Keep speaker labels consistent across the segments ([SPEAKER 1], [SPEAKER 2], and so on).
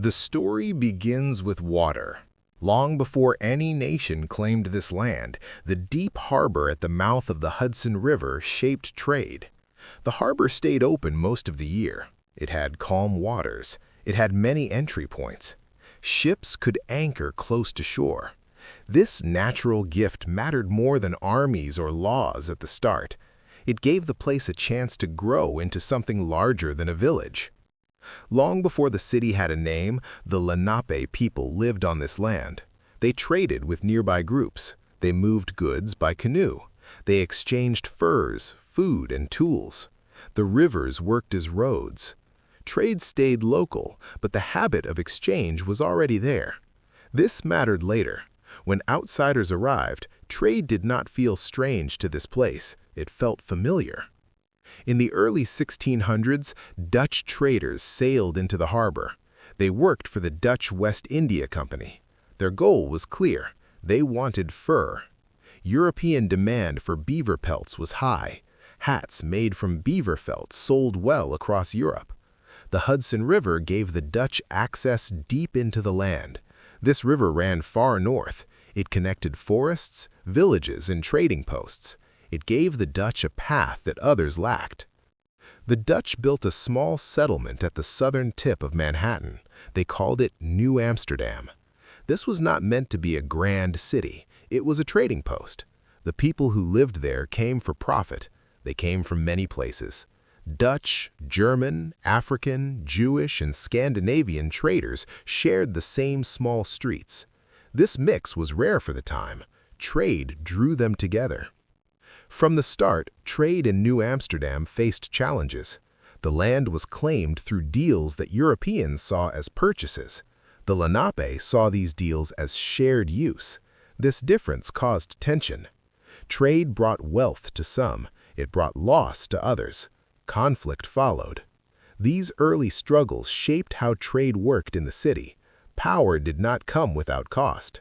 [SPEAKER 1] The story begins with water. Long before any nation claimed this land, the deep harbor at the mouth of the Hudson River shaped trade. The harbor stayed open most of the year. It had calm waters. It had many entry points. Ships could anchor close to shore. This natural gift mattered more than armies or laws at the start. It gave the place a chance to grow into something larger than a village. Long before the city had a name, the Lenape people lived on this land. They traded with nearby groups. They moved goods by canoe. They exchanged furs, food, and tools. The rivers worked as roads. Trade stayed local, but the habit of exchange was already there. This mattered later. When outsiders arrived, trade did not feel strange to this place. It felt familiar. In the early 1600s, Dutch traders sailed into the harbor. They worked for the Dutch West India Company. Their goal was clear. They wanted fur. European demand for beaver pelts was high. Hats made from beaver felt sold well across Europe. The Hudson River gave the Dutch access deep into the land. This river ran far north. It connected forests, villages, and trading posts. It gave the Dutch a path that others lacked. The Dutch built a small settlement at the southern tip of Manhattan. They called it New Amsterdam. This was not meant to be a grand city. It was a trading post. The people who lived there came for profit. They came from many places. Dutch, German, African, Jewish, and Scandinavian traders shared the same small streets. This mix was rare for the time. Trade drew them together. From the start, trade in New Amsterdam faced challenges. The land was claimed through deals that Europeans saw as purchases. The Lenape saw these deals as shared use. This difference caused tension. Trade brought wealth to some. It brought loss to others. Conflict followed. These early struggles shaped how trade worked in the city. Power did not come without cost.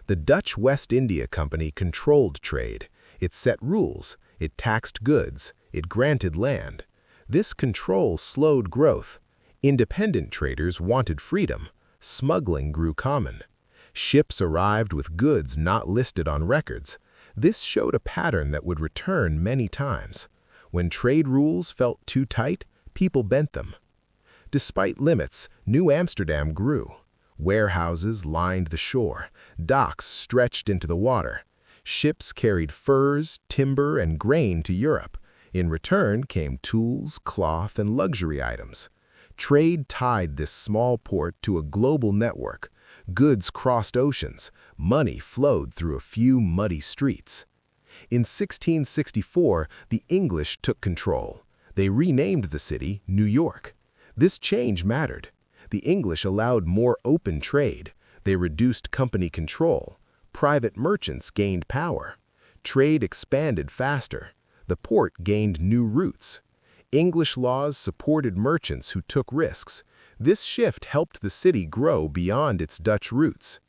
[SPEAKER 1] The Dutch West India Company controlled trade. It set rules, it taxed goods, it granted land. This control slowed growth. Independent traders wanted freedom. Smuggling grew common. Ships arrived with goods not listed on records. This showed a pattern that would return many times. When trade rules felt too tight, people bent them. Despite limits, New Amsterdam grew. Warehouses lined the shore. Docks stretched into the water. Ships carried furs, timber, and grain to Europe. In return came tools, cloth, and luxury items. Trade tied this small port to a global network. Goods crossed oceans. Money flowed through a few muddy streets. In 1664, the English took control. They renamed the city New York. This change mattered. The English allowed more open trade. They reduced company control. Private merchants gained power. Trade expanded faster. The port gained new routes. English laws supported merchants who took risks. This shift helped the city grow beyond its Dutch roots.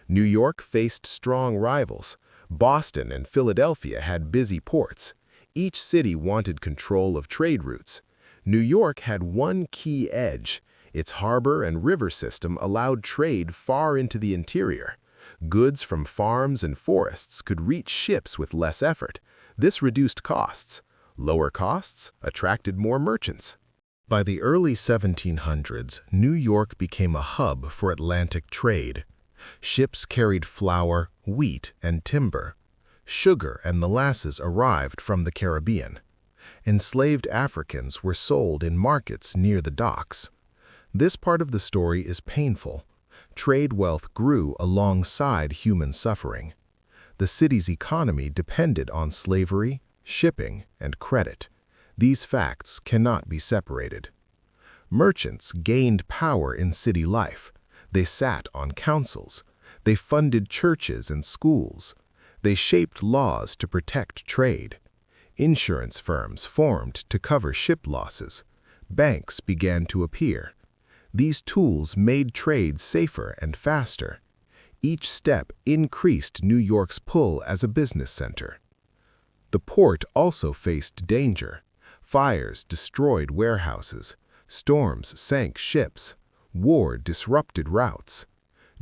[SPEAKER 1] New York faced strong rivals. Boston and Philadelphia had busy ports. Each city wanted control of trade routes. New York had one key edge. Its harbor and river system allowed trade far into the interior. Goods from farms and forests could reach ships with less effort. This reduced costs. Lower costs attracted more merchants. By the early 1700s, New York became a hub for Atlantic trade. Ships carried flour, wheat, and timber. Sugar and molasses arrived from the Caribbean. Enslaved Africans were sold in markets near the docks. This part of the story is painful. Trade wealth grew alongside human suffering. The city's economy depended on slavery, shipping, and credit. These facts cannot be separated. Merchants gained power in city life. They sat on councils. They funded churches and schools. They shaped laws to protect trade. Insurance firms formed to cover ship losses. Banks began to appear. These tools made trade safer and faster. Each step increased New York's pull as a business center. The port also faced danger. Fires destroyed warehouses. Storms sank ships. War disrupted routes.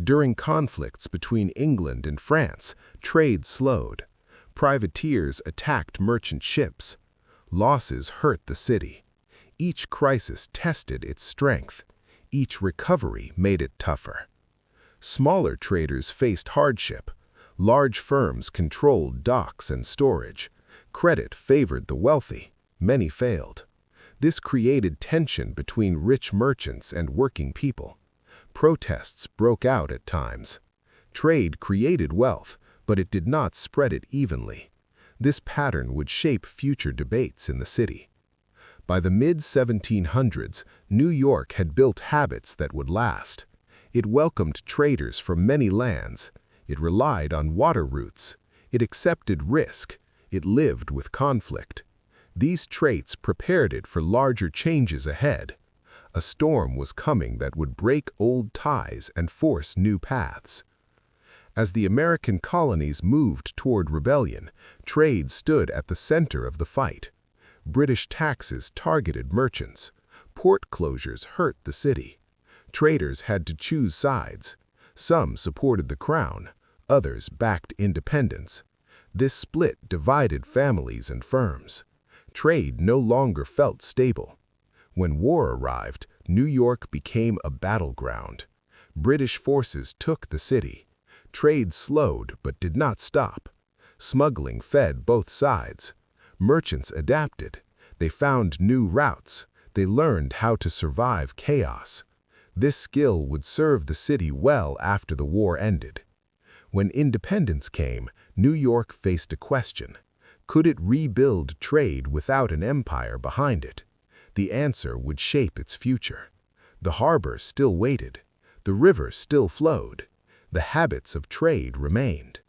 [SPEAKER 1] During conflicts between England and France, trade slowed. Privateers attacked merchant ships. Losses hurt the city. Each crisis tested its strength. Each recovery made it tougher. Smaller traders faced hardship. Large firms controlled docks and storage. Credit favored the wealthy. Many failed. This created tension between rich merchants and working people. Protests broke out at times. Trade created wealth, but it did not spread it evenly. This pattern would shape future debates in the city. By the mid-1700s, New York had built habits that would last. It welcomed traders from many lands. It relied on water routes. It accepted risk. It lived with conflict. These traits prepared it for larger changes ahead. A storm was coming that would break old ties and force new paths. As the American colonies moved toward rebellion, trade stood at the center of the fight. British taxes targeted merchants. Port closures hurt the city. Traders had to choose sides. Some supported the crown. Others backed independence. This split divided families and firms. Trade no longer felt stable. When war arrived, New York became a battleground. British forces took the city. Trade slowed but did not stop. Smuggling fed both sides. Merchants adapted. They found new routes. They learned how to survive chaos. This skill would serve the city well after the war ended. When independence came, New York faced a question. Could it rebuild trade without an empire behind it? The answer would shape its future. The harbor still waited. The river still flowed. The habits of trade remained.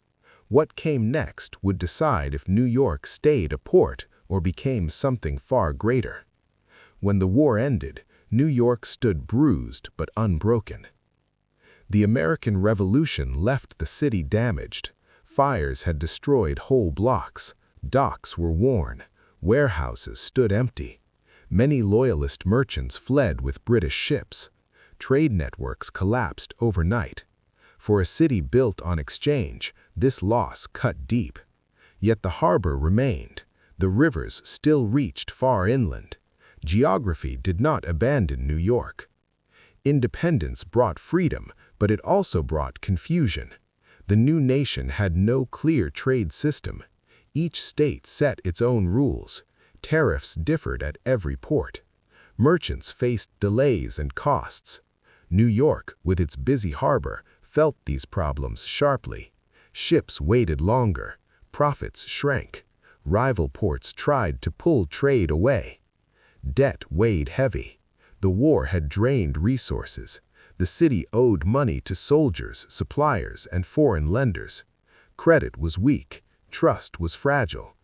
[SPEAKER 1] What came next would decide if New York stayed a port or became something far greater. When the war ended, New York stood bruised but unbroken. The American Revolution left the city damaged. Fires had destroyed whole blocks. Docks were worn. Warehouses stood empty. Many loyalist merchants fled with British ships. Trade networks collapsed overnight. For a city built on exchange, this loss cut deep. Yet the harbor remained. The rivers still reached far inland. Geography did not abandon New York. Independence brought freedom, but it also brought confusion. The new nation had no clear trade system. Each state set its own rules. Tariffs differed at every port. Merchants faced delays and costs. New York, with its busy harbor, felt these problems sharply. Ships waited longer. Profits shrank. Rival ports tried to pull trade away. Debt weighed heavy. The war had drained resources. The city owed money to soldiers, suppliers, and foreign lenders. Credit was weak. Trust was fragile.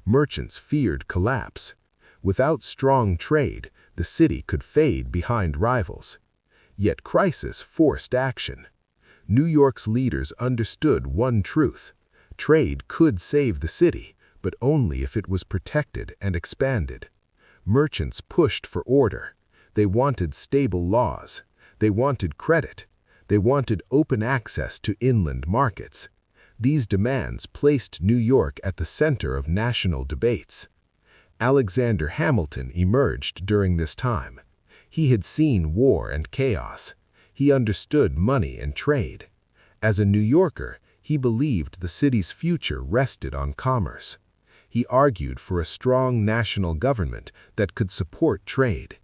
[SPEAKER 1] Merchants feared collapse. Without strong trade, the city could fade behind rivals. Yet crisis forced action. New York's leaders understood one truth. Trade could save the city, but only if it was protected and expanded. Merchants pushed for order. They wanted stable laws. They wanted credit. They wanted open access to inland markets. These demands placed New York at the center of national debates. Alexander Hamilton emerged during this time. He had seen war and chaos. He understood money and trade. As a New Yorker, he believed the city's future rested on commerce. He argued for a strong national government that could support trade.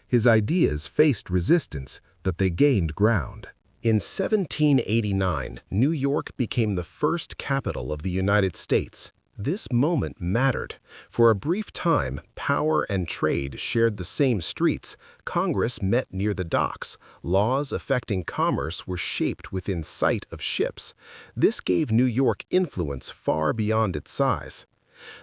[SPEAKER 1] His ideas faced resistance, but they gained ground. In 1789, New York became the first capital of the United States. This moment mattered. For a brief time, power and trade shared the same streets. Congress met near the docks. Laws affecting commerce were shaped within sight of ships. This gave New York influence far beyond its size.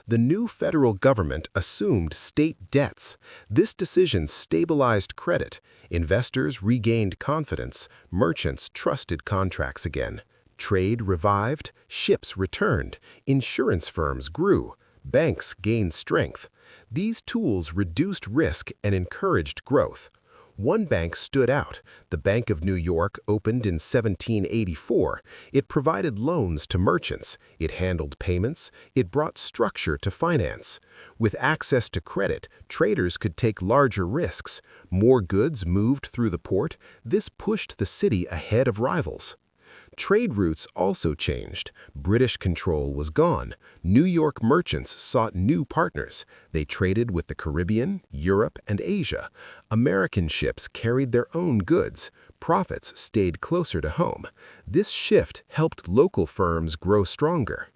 [SPEAKER 1] The new federal government assumed state debts. This decision stabilized credit. Investors regained confidence. Merchants trusted contracts again. Trade revived. Ships returned. Insurance firms grew. Banks gained strength. These tools reduced risk and encouraged growth. One bank stood out. The Bank of New York opened in 1784. It provided loans to merchants. It handled payments. It brought structure to finance. With access to credit, traders could take larger risks. More goods moved through the port. This pushed the city ahead of rivals. Trade routes also changed. British control was gone. New York merchants sought new partners. They traded with the Caribbean, Europe, and Asia. American ships carried their own goods. Profits stayed closer to home. This shift helped local firms grow stronger.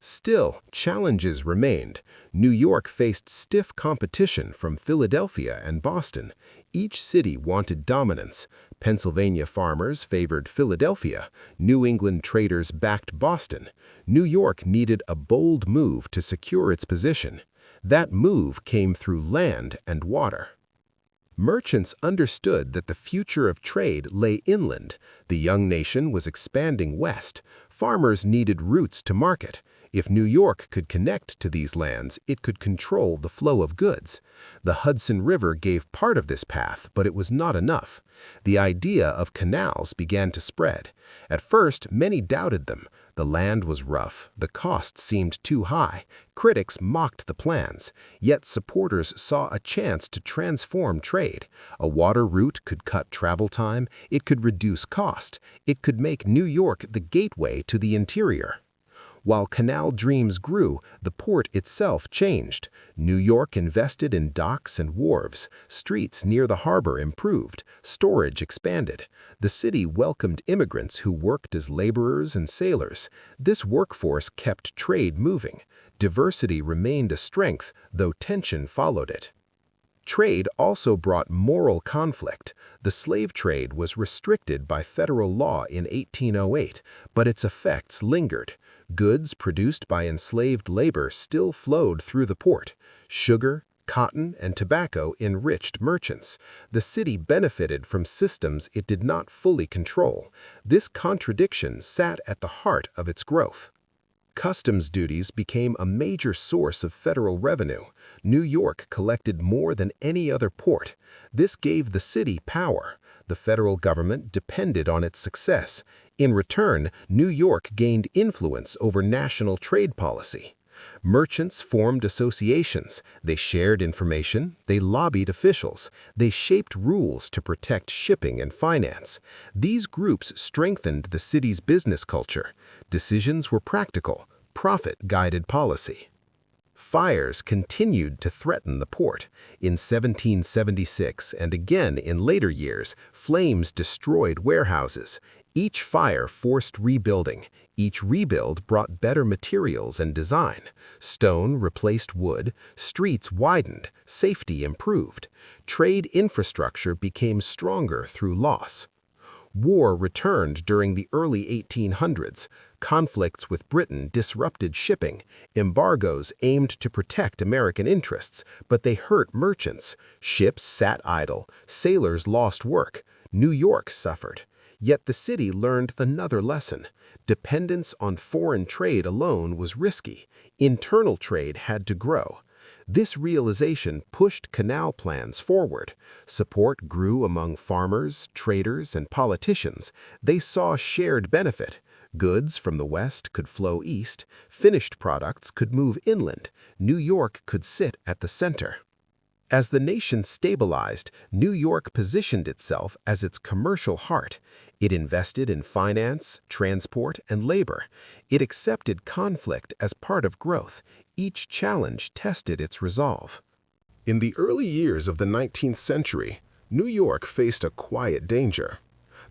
[SPEAKER 1] Still, challenges remained. New York faced stiff competition from Philadelphia and Boston. Each city wanted dominance. Pennsylvania farmers favored Philadelphia. New England traders backed Boston. New York needed a bold move to secure its position. That move came through land and water. Merchants understood that the future of trade lay inland. The young nation was expanding west. Farmers needed routes to market. If New York could connect to these lands, it could control the flow of goods. The Hudson River gave part of this path, but it was not enough. The idea of canals began to spread. At first, many doubted them. The land was rough. The cost seemed too high. Critics mocked the plans. Yet supporters saw a chance to transform trade. A water route could cut travel time. It could reduce cost. It could make New York the gateway to the interior. While canal dreams grew, the port itself changed. New York invested in docks and wharves. Streets near the harbor improved. Storage expanded. The city welcomed immigrants who worked as laborers and sailors. This workforce kept trade moving. Diversity remained a strength, though tension followed it. Trade also brought moral conflict. The slave trade was restricted by federal law in 1808, but its effects lingered. Goods produced by enslaved labor still flowed through the port. Sugar, cotton, and tobacco enriched merchants. The city benefited from systems it did not fully control. This contradiction sat at the heart of its growth. Customs duties became a major source of federal revenue. New York collected more than any other port. This gave the city power. The federal government depended on its success. In return, New York gained influence over national trade policy. Merchants formed associations. They shared information. They lobbied officials. They shaped rules to protect shipping and finance. These groups strengthened the city's business culture. Decisions were practical. Profit guided policy. Fires continued to threaten the port. In 1776 and again in later years, flames destroyed warehouses. Each fire forced rebuilding. Each rebuild brought better materials and design. Stone replaced wood. Streets widened. Safety improved. Trade infrastructure became stronger through loss. War returned during the early 1800s. Conflicts with Britain disrupted shipping. Embargoes aimed to protect American interests, but they hurt merchants. Ships sat idle. Sailors lost work. New York suffered. Yet the city learned another lesson. Dependence on foreign trade alone was risky. Internal trade had to grow. This realization pushed canal plans forward. Support grew among farmers, traders, and politicians. They saw shared benefit. Goods from the west could flow east. Finished products could move inland. New York could sit at the center. As the nation stabilized, New York positioned itself as its commercial heart. It invested in finance, transport, and labor. It accepted conflict as part of growth. Each challenge tested its resolve. In the early years of the 19th century, New York faced a quiet danger.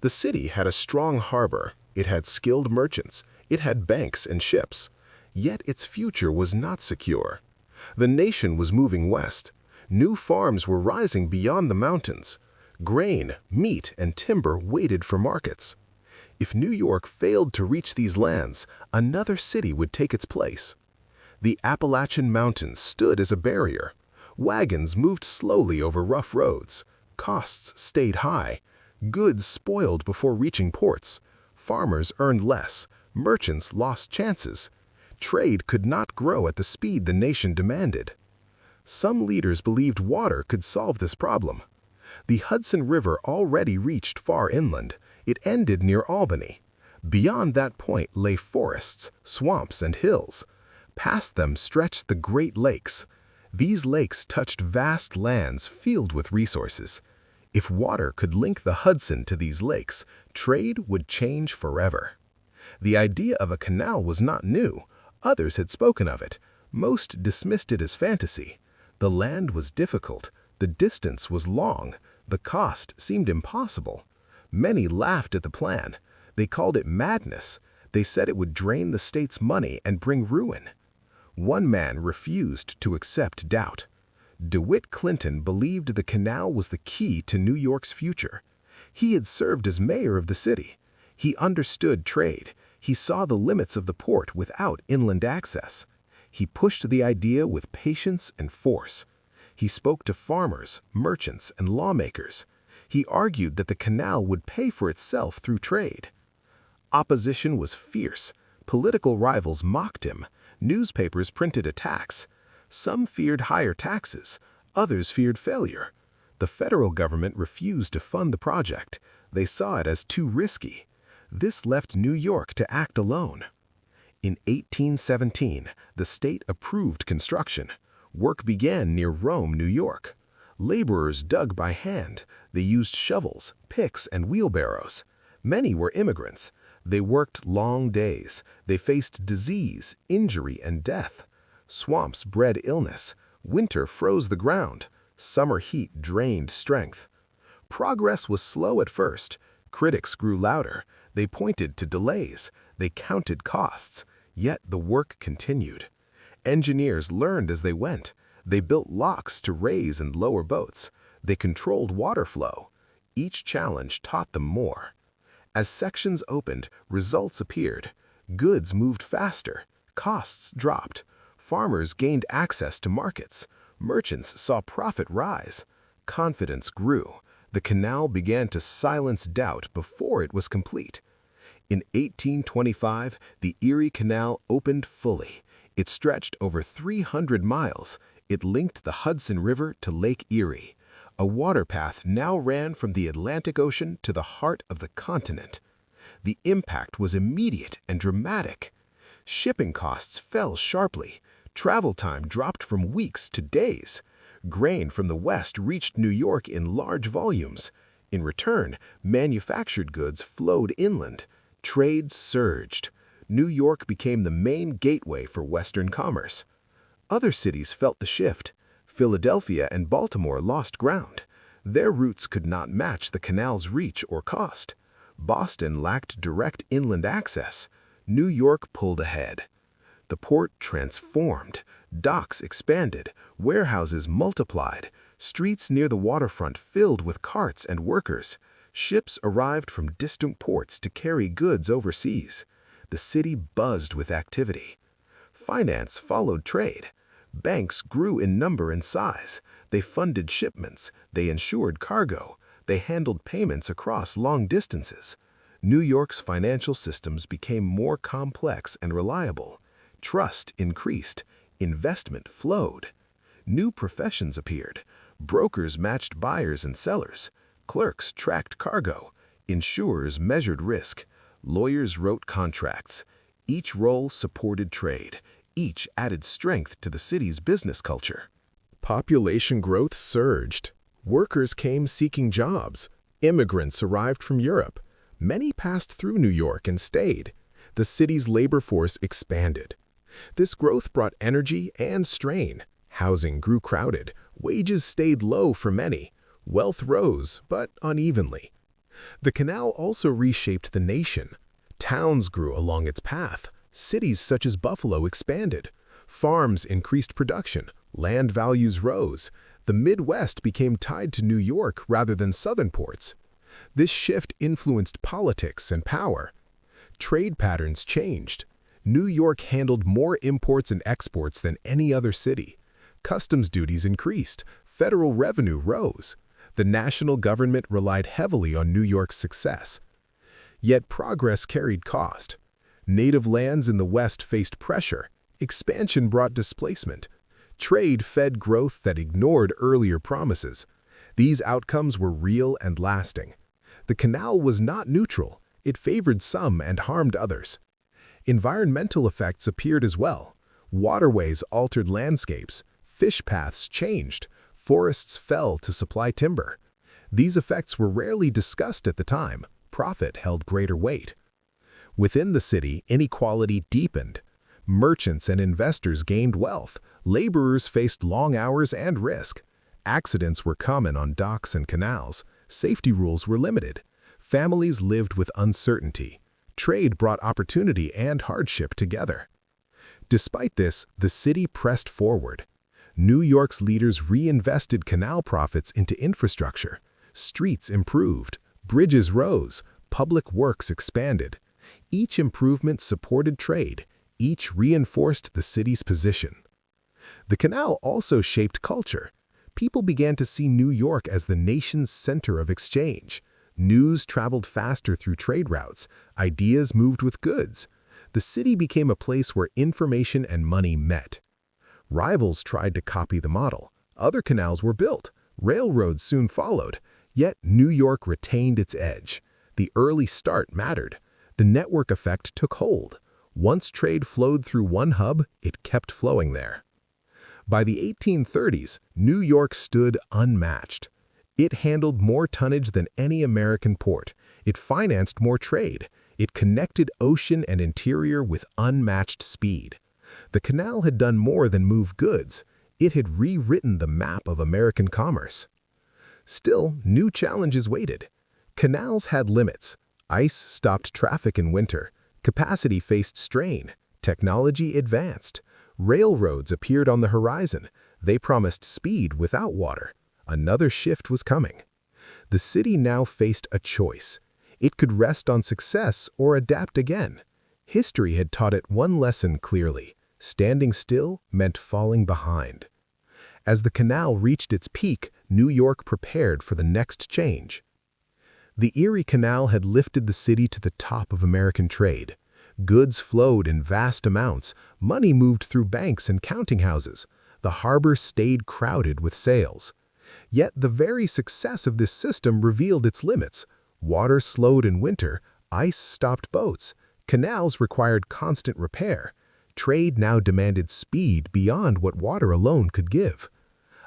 [SPEAKER 1] The city had a strong harbor. It had skilled merchants. It had banks and ships. Yet its future was not secure. The nation was moving west. New farms were rising beyond the mountains. Grain, meat, and timber waited for markets. If New York failed to reach these lands, another city would take its place. The Appalachian Mountains stood as a barrier. Wagons moved slowly over rough roads. Costs stayed high. Goods spoiled before reaching ports. Farmers earned less. Merchants lost chances. Trade could not grow at the speed the nation demanded. Some leaders believed water could solve this problem. The Hudson River already reached far inland. It ended near Albany. Beyond that point lay forests, swamps, and hills. Past them stretched the Great Lakes. These lakes touched vast lands filled with resources. If water could link the Hudson to these lakes, trade would change forever. The idea of a canal was not new. Others had spoken of it. Most dismissed it as fantasy. The land was difficult. The distance was long. The cost seemed impossible. Many laughed at the plan. They called it madness. They said it would drain the state's money and bring ruin. One man refused to accept doubt. DeWitt Clinton believed the canal was the key to New York's future. He had served as mayor of the city. He understood trade. He saw the limits of the port without inland access. He pushed the idea with patience and force. He spoke to farmers, merchants, and lawmakers. He argued that the canal would pay for itself through trade. Opposition was fierce. Political rivals mocked him. Newspapers printed attacks. Some feared higher taxes. Others feared failure. The federal government refused to fund the project. They saw it as too risky. This left New York to act alone. In 1817, the state approved construction. Work began near Rome, New York. Laborers dug by hand. They used shovels, picks, and wheelbarrows. Many were immigrants. They worked long days. They faced disease, injury, and death. Swamps bred illness. Winter froze the ground. Summer heat drained strength. Progress was slow at first. Critics grew louder. They pointed to delays. They counted costs. Yet the work continued. Engineers learned as they went. They built locks to raise and lower boats. They controlled water flow. Each challenge taught them more. As sections opened, results appeared. Goods moved faster. Costs dropped. Farmers gained access to markets. Merchants saw profit rise. Confidence grew. The canal began to silence doubt before it was complete. In 1825, the Erie Canal opened fully. It stretched over 300 miles. It linked the Hudson River to Lake Erie. A water path now ran from the Atlantic Ocean to the heart of the continent. The impact was immediate and dramatic. Shipping costs fell sharply. Travel time dropped from weeks to days. Grain from the West reached New York in large volumes. In return, manufactured goods flowed inland. Trade surged. New York became the main gateway for Western commerce. Other cities felt the shift. Philadelphia and Baltimore lost ground. Their routes could not match the canal's reach or cost. Boston lacked direct inland access. New York pulled ahead. The port transformed. Docks expanded. Warehouses multiplied. Streets near the waterfront filled with carts and workers. Ships arrived from distant ports to carry goods overseas. The city buzzed with activity. Finance followed trade. Banks grew in number and size. They funded shipments. They insured cargo. They handled payments across long distances. New York's financial systems became more complex and reliable. Trust increased. Investment flowed. New professions appeared. Brokers matched buyers and sellers. Clerks tracked cargo. Insurers measured risk. Lawyers wrote contracts. Each role supported trade. Each added strength to the city's business culture. Population growth surged. Workers came seeking jobs. Immigrants arrived from Europe. Many passed through New York and stayed. The city's labor force expanded. This growth brought energy and strain. Housing grew crowded. Wages stayed low for many. Wealth rose, but unevenly. The canal also reshaped the nation. Towns grew along its path. Cities such as Buffalo expanded. Farms increased production. Land values rose. The Midwest became tied to New York rather than southern ports. This shift influenced politics and power. Trade patterns changed. New York handled more imports and exports than any other city. Customs duties increased. Federal revenue rose. The national government relied heavily on New York's success. Yet progress carried cost. Native lands in the West faced pressure. Expansion brought displacement. Trade fed growth that ignored earlier promises. These outcomes were real and lasting. The canal was not neutral. It favored some and harmed others. Environmental effects appeared as well. Waterways altered landscapes, fish paths changed, forests fell to supply timber. These effects were rarely discussed at the time. Profit held greater weight. Within the city, inequality deepened. Merchants and investors gained wealth. Laborers faced long hours and risk. Accidents were common on docks and canals. Safety rules were limited. Families lived with uncertainty. Trade brought opportunity and hardship together. Despite this, the city pressed forward. New York's leaders reinvested canal profits into infrastructure. Streets improved, bridges rose, public works expanded. Each improvement supported trade. Each reinforced the city's position. The canal also shaped culture. People began to see New York as the nation's center of exchange. News traveled faster through trade routes. Ideas moved with goods. The city became a place where information and money met. Rivals tried to copy the model. Other canals were built. Railroads soon followed. Yet New York retained its edge. The early start mattered. The network effect took hold. Once trade flowed through one hub, it kept flowing there. By the 1830s, New York stood unmatched. It handled more tonnage than any American port. It financed more trade. It connected ocean and interior with unmatched speed. The canal had done more than move goods. It had rewritten the map of American commerce. Still, new challenges waited. Canals had limits. Ice stopped traffic in winter. Capacity faced strain. Technology advanced. Railroads appeared on the horizon. They promised speed without water. Another shift was coming. The city now faced a choice. It could rest on success or adapt again. History had taught it one lesson clearly. Standing still meant falling behind. As the canal reached its peak, New York prepared for the next change. The Erie Canal had lifted the city to the top of American trade. Goods flowed in vast amounts. Money moved through banks and counting houses. The harbor stayed crowded with sails. Yet the very success of this system revealed its limits. Water slowed in winter. Ice stopped boats. Canals required constant repair. Trade now demanded speed beyond what water alone could give.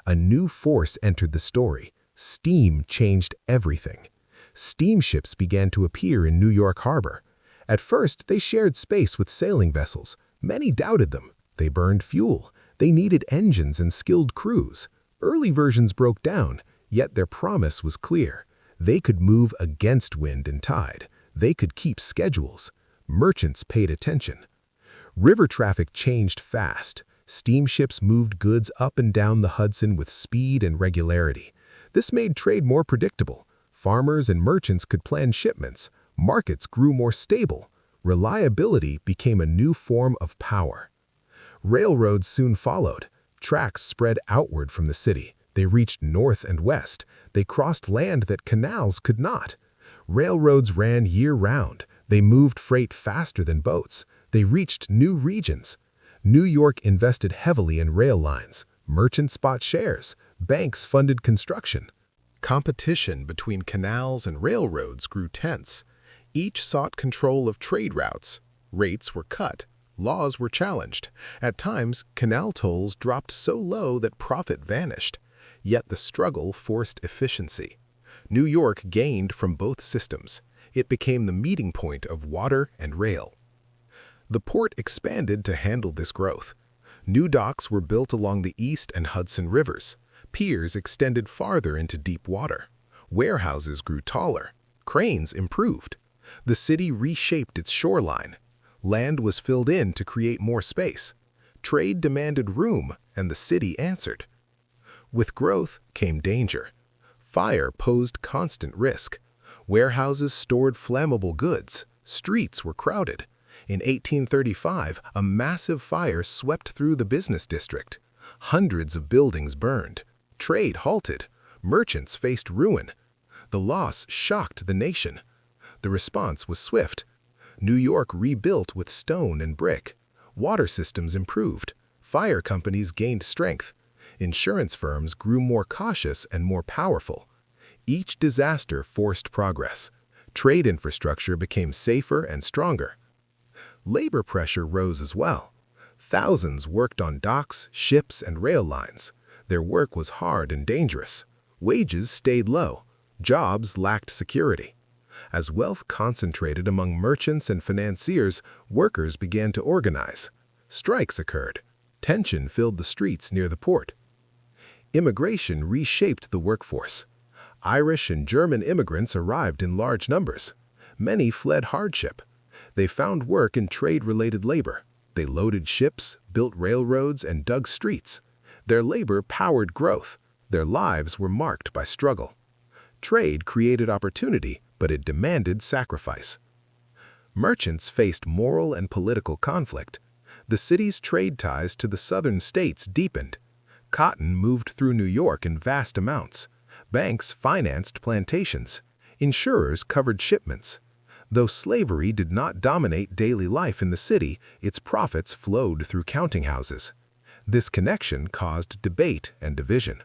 [SPEAKER 1] A new force entered the story. Steam changed everything. Steamships began to appear in New York Harbor. At first, they shared space with sailing vessels. Many doubted them. They burned fuel. They needed engines and skilled crews. Early versions broke down, yet their promise was clear. They could move against wind and tide. They could keep schedules. Merchants paid attention. River traffic changed fast. Steamships moved goods up and down the Hudson with speed and regularity. This made trade more predictable. Farmers and merchants could plan shipments. Markets grew more stable. Reliability became a new form of power. Railroads soon followed. Tracks spread outward from the city. They reached north and west. They crossed land that canals could not. Railroads ran year-round. They moved freight faster than boats. They reached new regions. New York invested heavily in rail lines. Merchants bought shares. Banks funded construction. Competition between canals and railroads grew tense. Each sought control of trade routes. Rates were cut. Laws were challenged. At times, canal tolls dropped so low that profit vanished. Yet the struggle forced efficiency. New York gained from both systems. It became the meeting point of water and rail. The port expanded to handle this growth. New docks were built along the East and Hudson rivers. Piers extended farther into deep water. Warehouses grew taller. Cranes improved. The city reshaped its shoreline. Land was filled in to create more space. Trade demanded room, and the city answered. With growth came danger. Fire posed constant risk. Warehouses stored flammable goods. Streets were crowded. In 1835, a massive fire swept through the business district. Hundreds of buildings burned. Trade halted. Merchants faced ruin. The loss shocked the nation. The response was swift. New York rebuilt with stone and brick. Water systems improved. Fire companies gained strength. Insurance firms grew more cautious and more powerful. Each disaster forced progress. Trade infrastructure became safer and stronger. Labor pressure rose as well. Thousands worked on docks, ships, and rail lines. Their work was hard and dangerous. Wages stayed low. Jobs lacked security. As wealth concentrated among merchants and financiers, workers began to organize. Strikes occurred. Tension filled the streets near the port. Immigration reshaped the workforce. Irish and German immigrants arrived in large numbers. Many fled hardship. They found work in trade-related labor. They loaded ships, built railroads, and dug streets. Their labor powered growth. Their lives were marked by struggle. Trade created opportunity, but it demanded sacrifice. Merchants faced moral and political conflict. The city's trade ties to the southern states deepened. Cotton moved through New York in vast amounts. Banks financed plantations. Insurers covered shipments. Though slavery did not dominate daily life in the city, its profits flowed through counting houses. This connection caused debate and division.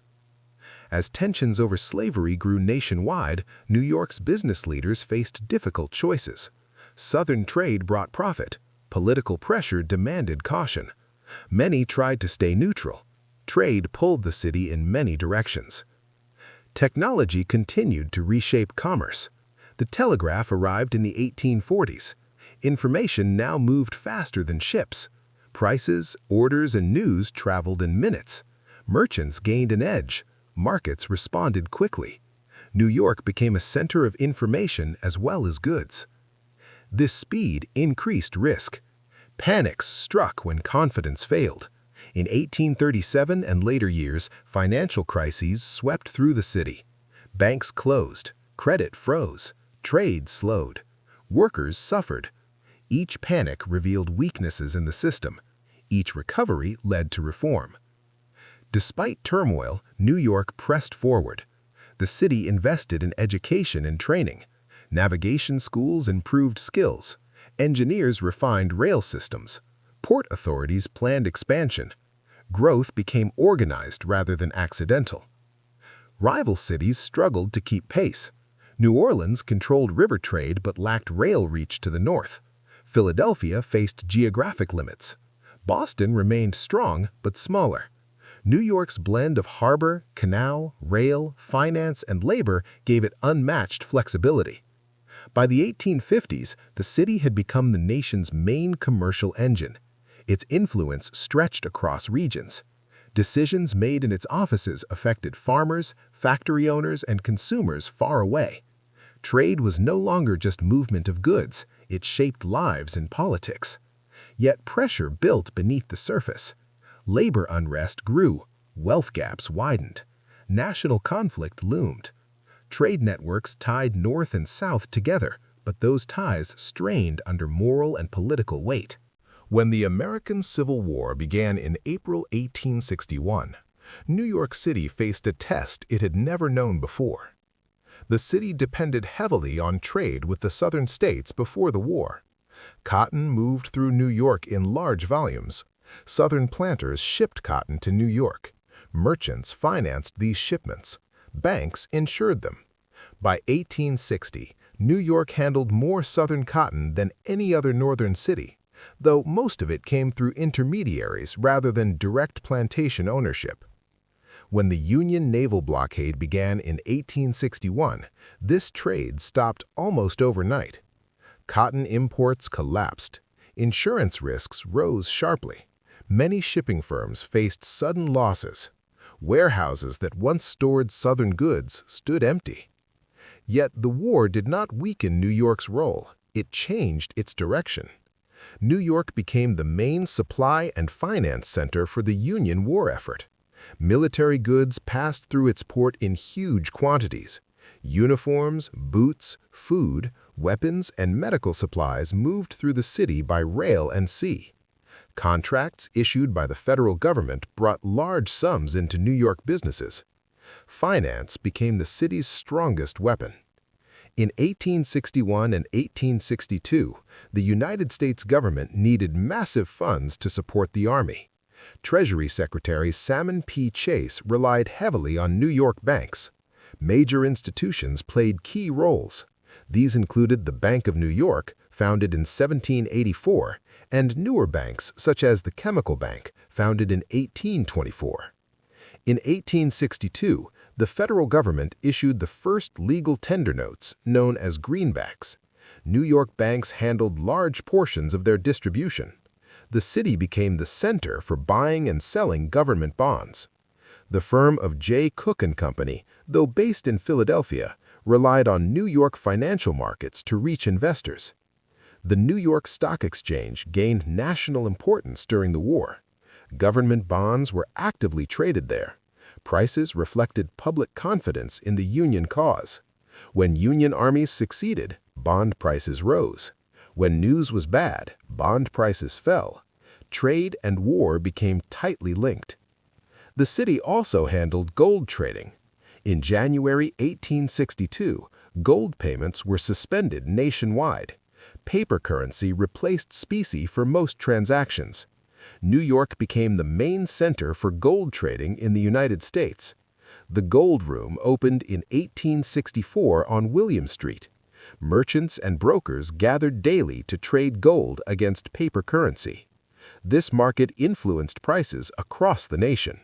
[SPEAKER 1] As tensions over slavery grew nationwide, New York's business leaders faced difficult choices. Southern trade brought profit. Political pressure demanded caution. Many tried to stay neutral. Trade pulled the city in many directions. Technology continued to reshape commerce. The telegraph arrived in the 1840s. Information now moved faster than ships. Prices, orders, and news traveled in minutes. Merchants gained an edge. Markets responded quickly. New York became a center of information as well as goods. This speed increased risk. Panics struck when confidence failed. In 1837 and later years, financial crises swept through the city. Banks closed, credit froze, trade slowed. Workers suffered. Each panic revealed weaknesses in the system. Each recovery led to reform. Despite turmoil, New York pressed forward. The city invested in education and training. Navigation schools improved skills. Engineers refined rail systems. Port authorities planned expansion. Growth became organized rather than accidental. Rival cities struggled to keep pace. New Orleans controlled river trade but lacked rail reach to the north. Philadelphia faced geographic limits. Boston remained strong but smaller. New York's blend of harbor, canal, rail, finance, and labor gave it unmatched flexibility. By the 1850s, the city had become the nation's main commercial engine. Its influence stretched across regions. Decisions made in its offices affected farmers, factory owners, and consumers far away. Trade was no longer just movement of goods, it shaped lives and politics. Yet pressure built beneath the surface. Labor unrest grew, wealth gaps widened. National conflict loomed. Trade networks tied North and South together, but those ties strained under moral and political weight. When the American Civil War began in April 1861, New York City faced a test it had never known before. The city depended heavily on trade with the southern states before the war. Cotton moved through New York in large volumes. Southern planters shipped cotton to New York. Merchants financed these shipments. Banks insured them. By 1860, New York handled more southern cotton than any other northern city, though most of it came through intermediaries rather than direct plantation ownership. When the Union naval blockade began in 1861, this trade stopped almost overnight. Cotton imports collapsed. Insurance risks rose sharply. Many shipping firms faced sudden losses. Warehouses that once stored southern goods stood empty. Yet the war did not weaken New York's role. It changed its direction. New York became the main supply and finance center for the Union war effort. Military goods passed through its port in huge quantities. Uniforms, boots, food, weapons, and medical supplies moved through the city by rail and sea. Contracts issued by the federal government brought large sums into New York businesses. Finance became the city's strongest weapon. In 1861 and 1862, the United States government needed massive funds to support the army. Treasury Secretary Salmon P. Chase relied heavily on New York banks. Major institutions played key roles. These included the Bank of New York, founded in 1784, and newer banks such as the Chemical Bank, founded in 1824. In 1862, the federal government issued the first legal tender notes, known as greenbacks. New York banks handled large portions of their distribution. The city became the center for buying and selling government bonds. The firm of J. Cook & Company, though based in Philadelphia, relied on New York financial markets to reach investors. The New York Stock Exchange gained national importance during the war. Government bonds were actively traded there. Prices reflected public confidence in the Union cause. When Union armies succeeded, bond prices rose. When news was bad, bond prices fell. Trade and war became tightly linked. The city also handled gold trading. In January 1862, gold payments were suspended nationwide. Paper currency replaced specie for most transactions. New York became the main center for gold trading in the United States. The Gold Room opened in 1864 on William Street. Merchants and brokers gathered daily to trade gold against paper currency. This market influenced prices across the nation.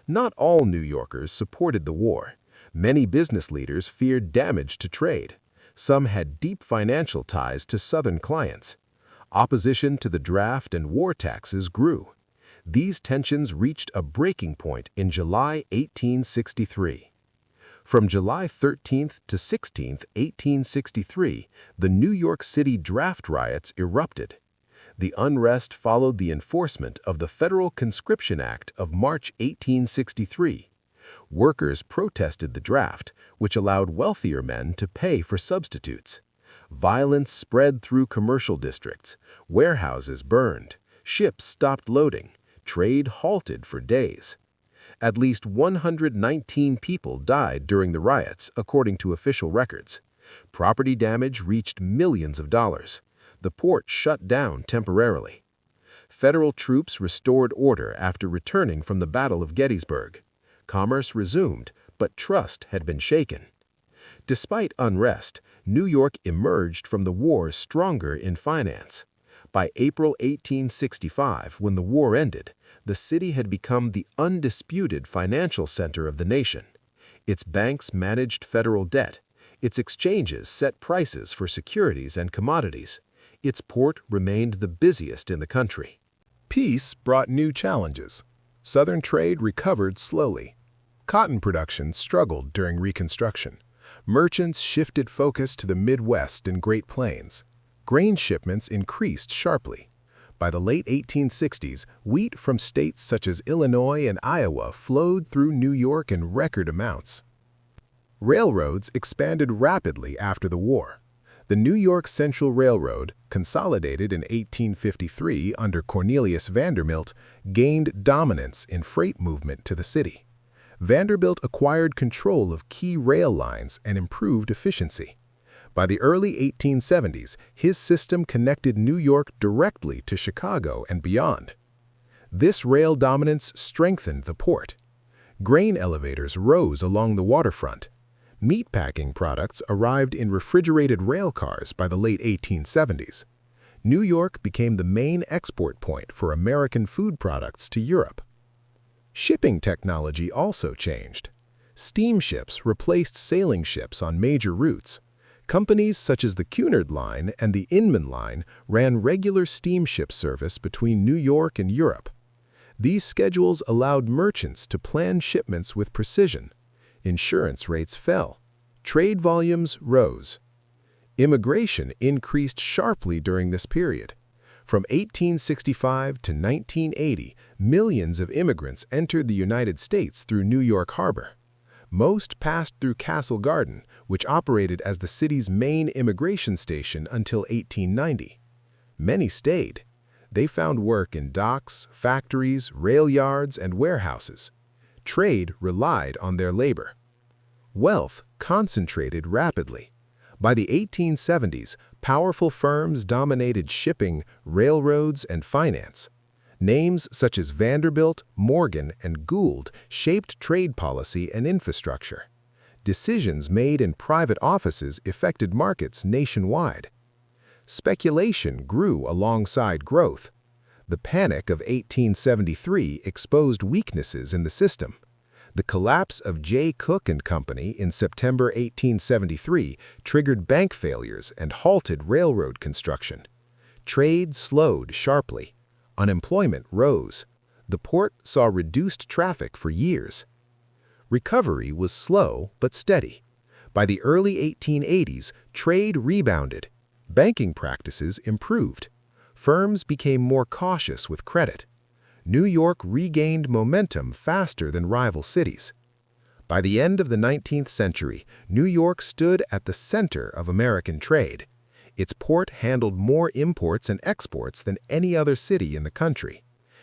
[SPEAKER 1] Not all New Yorkers supported the war. Many business leaders feared damage to trade. Some had deep financial ties to Southern clients. Opposition to the draft and war taxes grew. These tensions reached a breaking point in July 1863. From July 13th to 16th, 1863, the New York City draft riots erupted. The unrest followed the enforcement of the Federal Conscription Act of March 1863. Workers protested the draft, which allowed wealthier men to pay for substitutes. Violence spread through commercial districts. Warehouses burned. Ships stopped loading. Trade halted for days. At least 119 people died during the riots, according to official records. Property damage reached millions of dollars. The port shut down temporarily. Federal troops restored order after returning from the Battle of Gettysburg. Commerce resumed, but trust had been shaken. Despite unrest, New York emerged from the war stronger in finance. By April 1865, when the war ended, the city had become the undisputed financial center of the nation. Its banks managed federal debt. Its exchanges set prices for securities and commodities. Its port remained the busiest in the country. Peace brought new challenges. Southern trade recovered slowly. Cotton production struggled during Reconstruction. Merchants shifted focus to the Midwest and Great Plains. Grain shipments increased sharply. By the late 1860s, wheat from states such as Illinois and Iowa flowed through New York in record amounts. Railroads expanded rapidly after the war. The New York Central Railroad, consolidated in 1853 under Cornelius Vanderbilt, gained dominance in freight movement to the city. Vanderbilt acquired control of key rail lines and improved efficiency. By the early 1870s, his system connected New York directly to Chicago and beyond. This rail dominance strengthened the port. Grain elevators rose along the waterfront. Meatpacking products arrived in refrigerated rail cars by the late 1870s. New York became the main export point for American food products to Europe. Shipping technology also changed. Steamships replaced sailing ships on major routes. Companies such as the Cunard Line and the Inman Line ran regular steamship service between New York and Europe. These schedules allowed merchants to plan shipments with precision. Insurance rates fell. Trade volumes rose. Immigration increased sharply during this period. From 1865 to 1980, millions of immigrants entered the United States through New York Harbor. Most passed through Castle Garden, which operated as the city's main immigration station until 1890. Many stayed. They found work in docks, factories, rail yards, and warehouses. Trade relied on their labor. Wealth concentrated rapidly. By the 1870s, powerful firms dominated shipping, railroads, and finance. Names such as Vanderbilt, Morgan, and Gould shaped trade policy and infrastructure. Decisions made in private offices affected markets nationwide. Speculation grew alongside growth. The Panic of 1873 exposed weaknesses in the system. The collapse of J. Cook and Company in September 1873 triggered bank failures and halted railroad construction. Trade slowed sharply. Unemployment rose. The port saw reduced traffic for years. Recovery was slow but steady. By the early 1880s, trade rebounded. Banking practices improved. Firms became more cautious with credit. New York regained momentum faster than rival cities. By the end of the 19th century, New York stood at the center of American trade. Its port handled more imports and exports than any other city in the country.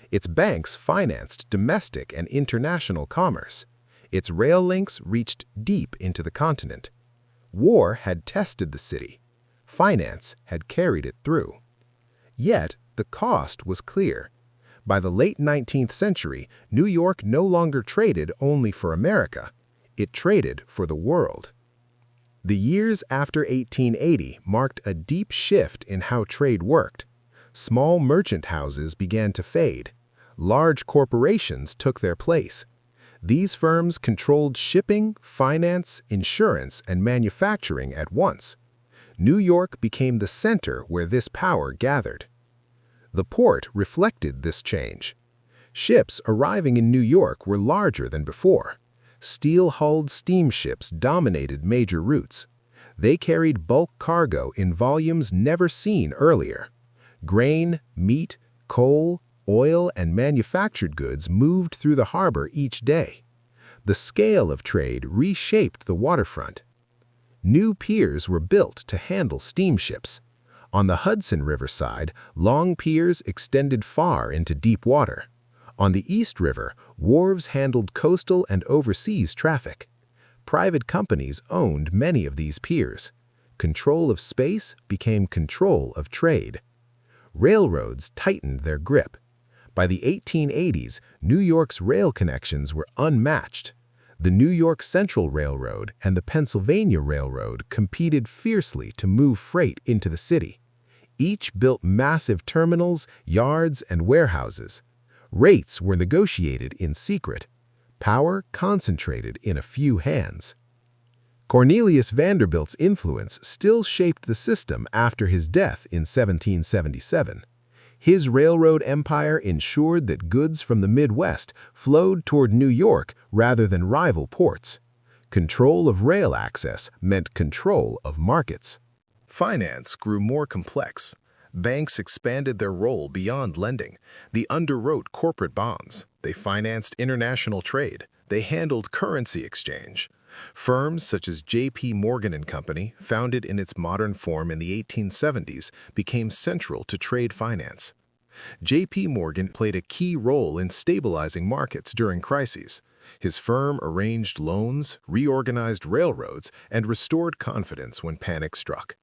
[SPEAKER 1] Its banks financed domestic and international commerce. Its rail links reached deep into the continent. War had tested the city. Finance had carried it through. Yet, the cost was clear. By the late 19th century, New York no longer traded only for America. It traded for the world. The years after 1880 marked a deep shift in how trade worked. Small merchant houses began to fade. Large corporations took their place. These firms controlled shipping, finance, insurance, and manufacturing at once. New York became the center where this power gathered. The port reflected this change. Ships arriving in New York were larger than before. Steel-hulled steamships dominated major routes. They carried bulk cargo in volumes never seen earlier. Grain, meat, coal, oil, and manufactured goods moved through the harbor each day. The scale of trade reshaped the waterfront. New piers were built to handle steamships. On the Hudson River side, long piers extended far into deep water. On the East River, wharves handled coastal and overseas traffic. Private companies owned many of these piers. Control of space became control of trade. Railroads tightened their grip. By the 1880s, New York's rail connections were unmatched. The New York Central Railroad and the Pennsylvania Railroad competed fiercely to move freight into the city. Each built massive terminals, yards, and warehouses. Rates were negotiated in secret. Power concentrated in a few hands. Cornelius Vanderbilt's influence still shaped the system after his death in 1777. His railroad empire ensured that goods from the Midwest flowed toward New York rather than rival ports. Control of rail access meant control of markets. Finance grew more complex. Banks expanded their role beyond lending. They underwrote corporate bonds. They financed international trade. They handled currency exchange. Firms such as J.P. Morgan and Company, founded in its modern form in the 1870s, became central to trade finance. J.P. Morgan played a key role in stabilizing markets during crises. His firm arranged loans, reorganized railroads, and restored confidence when panic struck.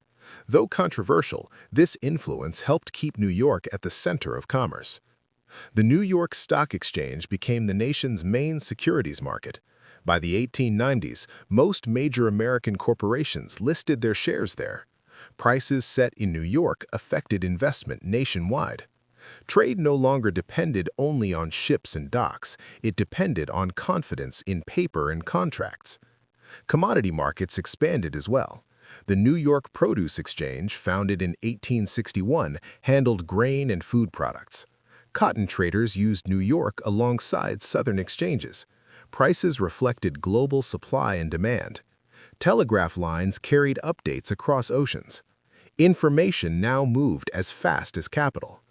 [SPEAKER 1] Though controversial, this influence helped keep New York at the center of commerce. The New York Stock Exchange became the nation's main securities market. By the 1890s, most major American corporations listed their shares there. Prices set in New York affected investment nationwide. Trade no longer depended only on ships and docks. It depended on confidence in paper and contracts. Commodity markets expanded as well. The New York Produce Exchange, founded in 1861, handled grain and food products. Cotton traders used New York alongside Southern exchanges. Prices reflected global supply and demand. Telegraph lines carried updates across oceans. Information now moved as fast as capital.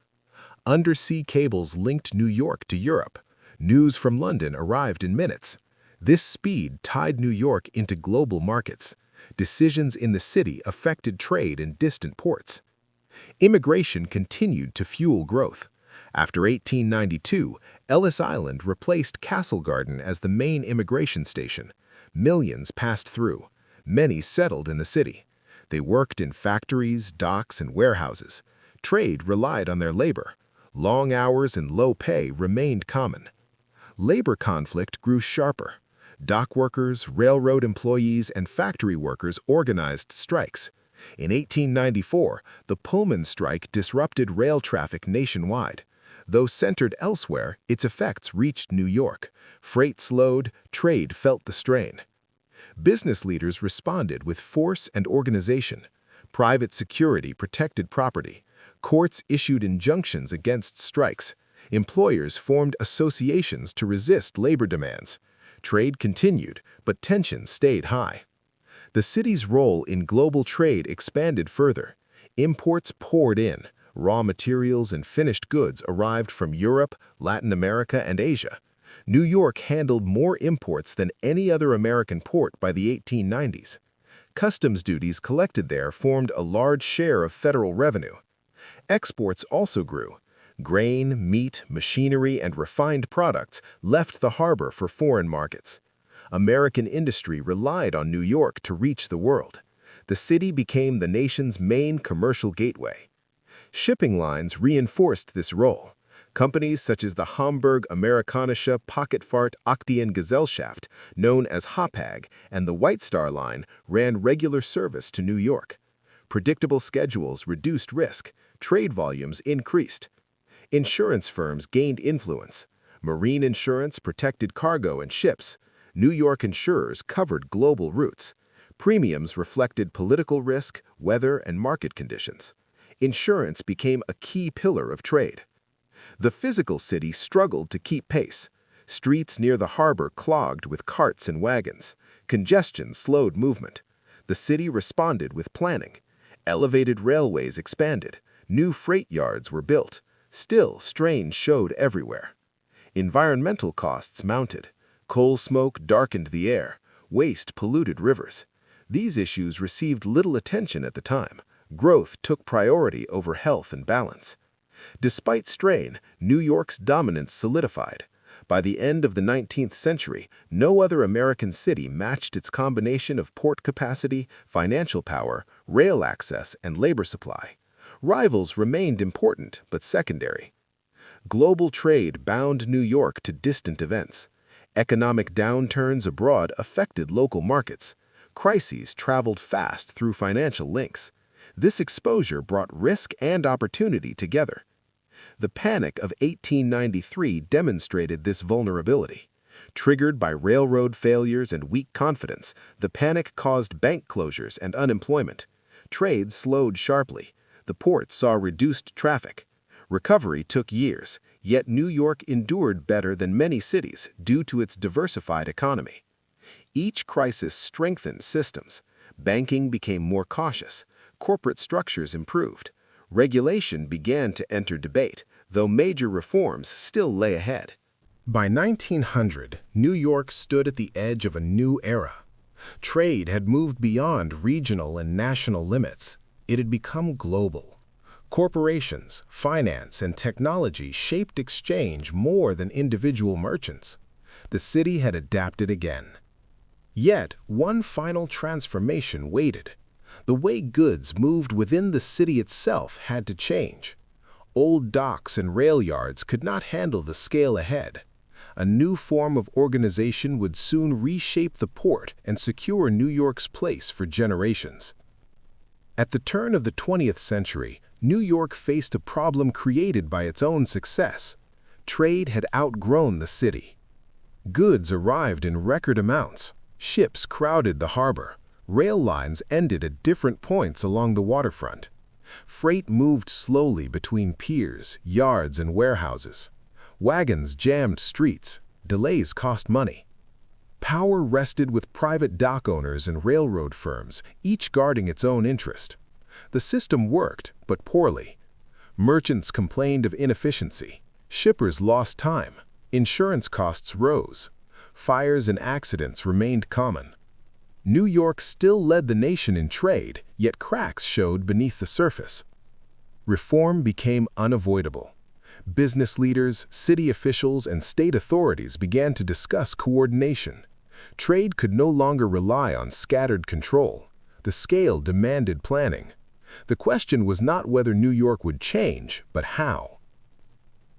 [SPEAKER 1] Undersea cables linked New York to Europe. News from London arrived in minutes. This speed tied New York into global markets. Decisions in the city affected trade in distant ports. Immigration continued to fuel growth. After 1892, Ellis Island replaced Castle Garden as the main immigration station. Millions passed through. Many settled in the city. They worked in factories, docks, and warehouses. Trade relied on their labor. Long hours and low pay remained common. Labor conflict grew sharper. Dock workers, railroad employees, and factory workers organized strikes. In 1894, the Pullman strike disrupted rail traffic nationwide. Though centered elsewhere, its effects reached New York. Freight slowed, trade felt the strain. Business leaders responded with force and organization. Private security protected property. Courts issued injunctions against strikes. Employers formed associations to resist labor demands. Trade continued, but tensions stayed high. The city's role in global trade expanded further. Imports poured in. Raw materials and finished goods arrived from Europe, Latin America, and Asia. New York handled more imports than any other American port by the 1890s. Customs duties collected there formed a large share of federal revenue. Exports also grew. Grain, meat, machinery, and refined products left the harbor for foreign markets. American industry relied on New York to reach the world. The city became the nation's main commercial gateway. Shipping lines reinforced this role. Companies such as the Hamburg Amerikanische Paketfahrt Aktiengesellschaft, known as Hapag, and the White Star Line ran regular service to New York. Predictable schedules reduced risk. Trade volumes increased. Insurance firms gained influence. Marine insurance protected cargo and ships. New York insurers covered global routes. Premiums reflected political risk, weather, and market conditions. Insurance became a key pillar of trade. The physical city struggled to keep pace. Streets near the harbor clogged with carts and wagons. Congestion slowed movement. The city responded with planning. Elevated railways expanded. New freight yards were built. Still, strain showed everywhere. Environmental costs mounted. Coal smoke darkened the air. Waste polluted rivers. These issues received little attention at the time. Growth took priority over health and balance. Despite strain, New York's dominance solidified. By the end of the 19th century, no other American city matched its combination of port capacity, financial power, rail access, and labor supply. Rivals remained important, but secondary. Global trade bound New York to distant events. Economic downturns abroad affected local markets. Crises traveled fast through financial links. This exposure brought risk and opportunity together. The Panic of 1893 demonstrated this vulnerability. Triggered by railroad failures and weak confidence, the panic caused bank closures and unemployment. Trade slowed sharply. The port saw reduced traffic. Recovery took years, yet New York endured better than many cities due to its diversified economy. Each crisis strengthened systems. Banking became more cautious. Corporate structures improved. Regulation began to enter debate, though major reforms still lay ahead. By 1900, New York stood at the edge of a new era. Trade had moved beyond regional and national limits. It had become global. Corporations, finance, and technology shaped exchange more than individual merchants. The city had adapted again. Yet, one final transformation waited. The way goods moved within the city itself had to change. Old docks and rail yards could not handle the scale ahead. A new form of organization would soon reshape the port and secure New York's place for generations. At the turn of the 20th century, New York faced a problem created by its own success. Trade had outgrown the city. Goods arrived in record amounts. Ships crowded the harbor. Rail lines ended at different points along the waterfront. Freight moved slowly between piers, yards, and warehouses. Wagons jammed streets. Delays cost money. Power rested with private dock owners and railroad firms, each guarding its own interest. The system worked, but poorly. Merchants complained of inefficiency. Shippers lost time. Insurance costs rose. Fires and accidents remained common. New York still led the nation in trade, yet cracks showed beneath the surface. Reform became unavoidable. Business leaders, city officials, and state authorities began to discuss coordination. Trade could no longer rely on scattered control. The scale demanded planning. The question was not whether New York would change, but how.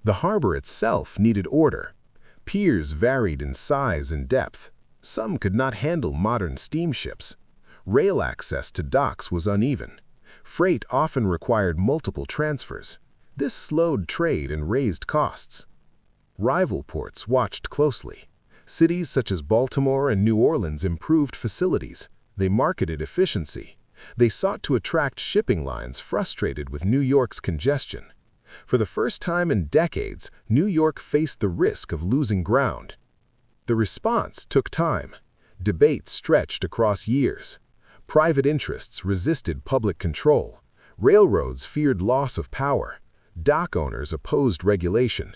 [SPEAKER 1] The harbor itself needed order. Piers varied in size and depth. Some could not handle modern steamships. Rail access to docks was uneven. Freight often required multiple transfers. This slowed trade and raised costs. Rival ports watched closely. Cities such as Baltimore and New Orleans improved facilities. They marketed efficiency. They sought to attract shipping lines frustrated with New York's congestion. For the first time in decades, New York faced the risk of losing ground. The response took time. Debates stretched across years. Private interests resisted public control. Railroads feared loss of power. Dock owners opposed regulation.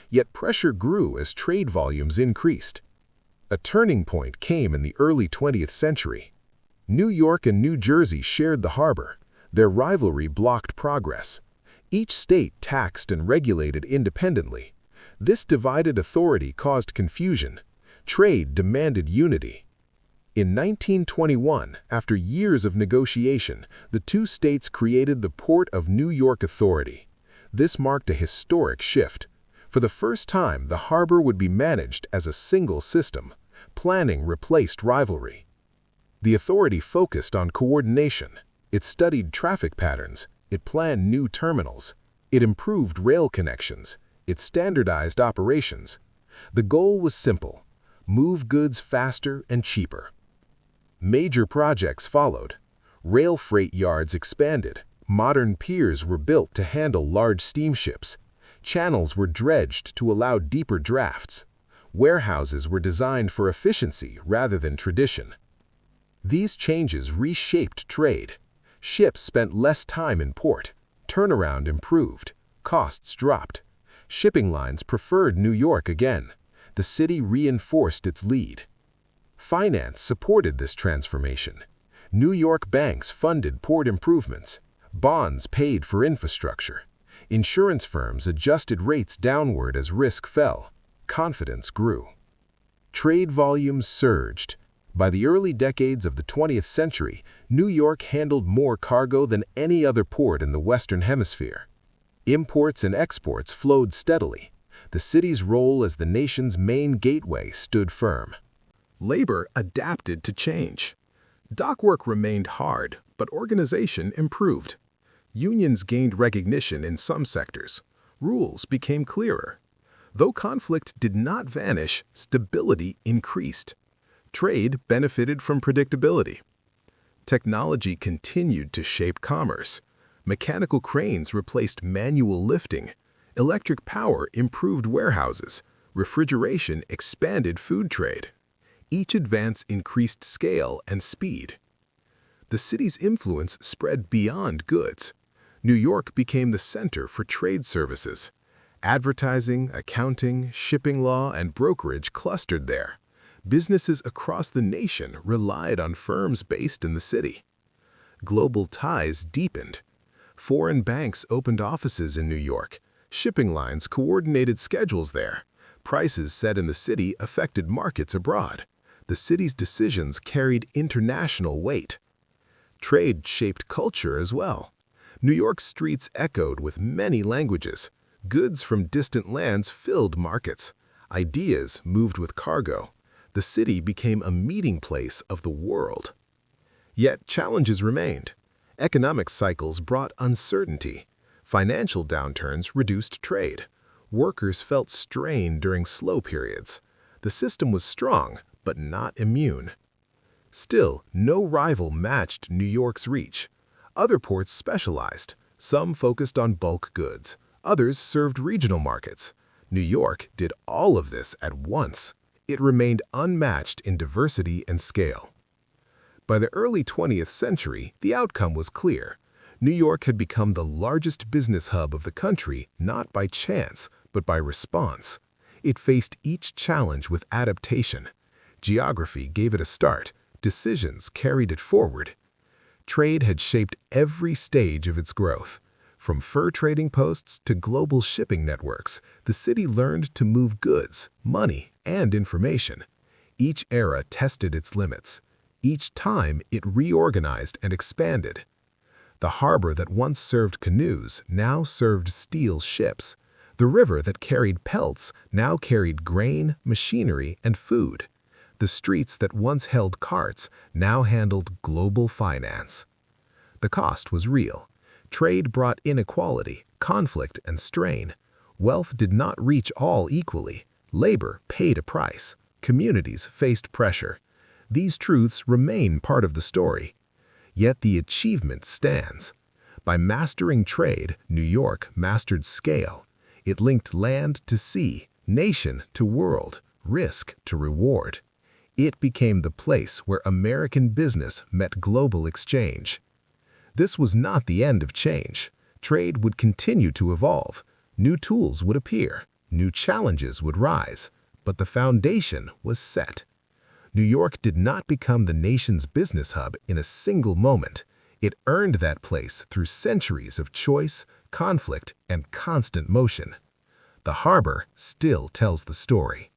[SPEAKER 1] Yet pressure grew as trade volumes increased. A turning point came in the early 20th century. New York and New Jersey shared the harbor. Their rivalry blocked progress. Each state taxed and regulated independently. This divided authority caused confusion. Trade demanded unity. In 1921, after years of negotiation, the two states created the Port of New York Authority. This marked a historic shift. For the first time, the harbor would be managed as a single system. Planning replaced rivalry. The authority focused on coordination. It studied traffic patterns. It planned new terminals. It improved rail connections. It standardized operations. The goal was simple: move goods faster and cheaper. Major projects followed. Rail freight yards expanded. Modern piers were built to handle large steamships. Channels were dredged to allow deeper drafts. Warehouses were designed for efficiency rather than tradition. These changes reshaped trade. Ships spent less time in port. Turnaround improved. Costs dropped. Shipping lines preferred New York again. The city reinforced its lead. Finance supported this transformation. New York banks funded port improvements. Bonds paid for infrastructure. Insurance firms adjusted rates downward as risk fell. Confidence grew. Trade volumes surged. By the early decades of the 20th century, New York handled more cargo than any other port in the Western Hemisphere. Imports and exports flowed steadily. The city's role as the nation's main gateway stood firm. Labor adapted to change. Dock work remained hard, but organization improved. Unions gained recognition in some sectors. Rules became clearer. Though conflict did not vanish, stability increased. Trade benefited from predictability. Technology continued to shape commerce. Mechanical cranes replaced manual lifting. Electric power improved warehouses. Refrigeration expanded food trade. Each advance increased scale and speed. The city's influence spread beyond goods. New York became the center for trade services. Advertising, accounting, shipping law, and brokerage clustered there. Businesses across the nation relied on firms based in the city. Global ties deepened. Foreign banks opened offices in New York. Shipping lines coordinated schedules there. Prices set in the city affected markets abroad. The city's decisions carried international weight. Trade shaped culture as well. New York's streets echoed with many languages. Goods from distant lands filled markets. Ideas moved with cargo. The city became a meeting place of the world. Yet challenges remained. Economic cycles brought uncertainty. Financial downturns reduced trade. Workers felt strain during slow periods. The system was strong, but not immune. Still, no rival matched New York's reach. Other ports specialized. Some focused on bulk goods. Others served regional markets. New York did all of this at once. It remained unmatched in diversity and scale. By the early 20th century, the outcome was clear. New York had become the largest business hub of the country, not by chance, but by response. It faced each challenge with adaptation. Geography gave it a start. Decisions carried it forward. Trade had shaped every stage of its growth. From fur trading posts to global shipping networks, the city learned to move goods, money, and information. Each era tested its limits. Each time it reorganized and expanded. The harbor that once served canoes now served steel ships. The river that carried pelts now carried grain, machinery, and food. The streets that once held carts now handled global finance. The cost was real. Trade brought inequality, conflict, and strain. Wealth did not reach all equally. Labor paid a price. Communities faced pressure. These truths remain part of the story. Yet the achievement stands. By mastering trade, New York mastered scale. It linked land to sea, nation to world, risk to reward. It became the place where American business met global exchange. This was not the end of change. Trade would continue to evolve. New tools would appear. New challenges would rise. But the foundation was set. New York did not become the nation's business hub in a single moment. It earned that place through centuries of choice, conflict, and constant motion. The harbor still tells the story.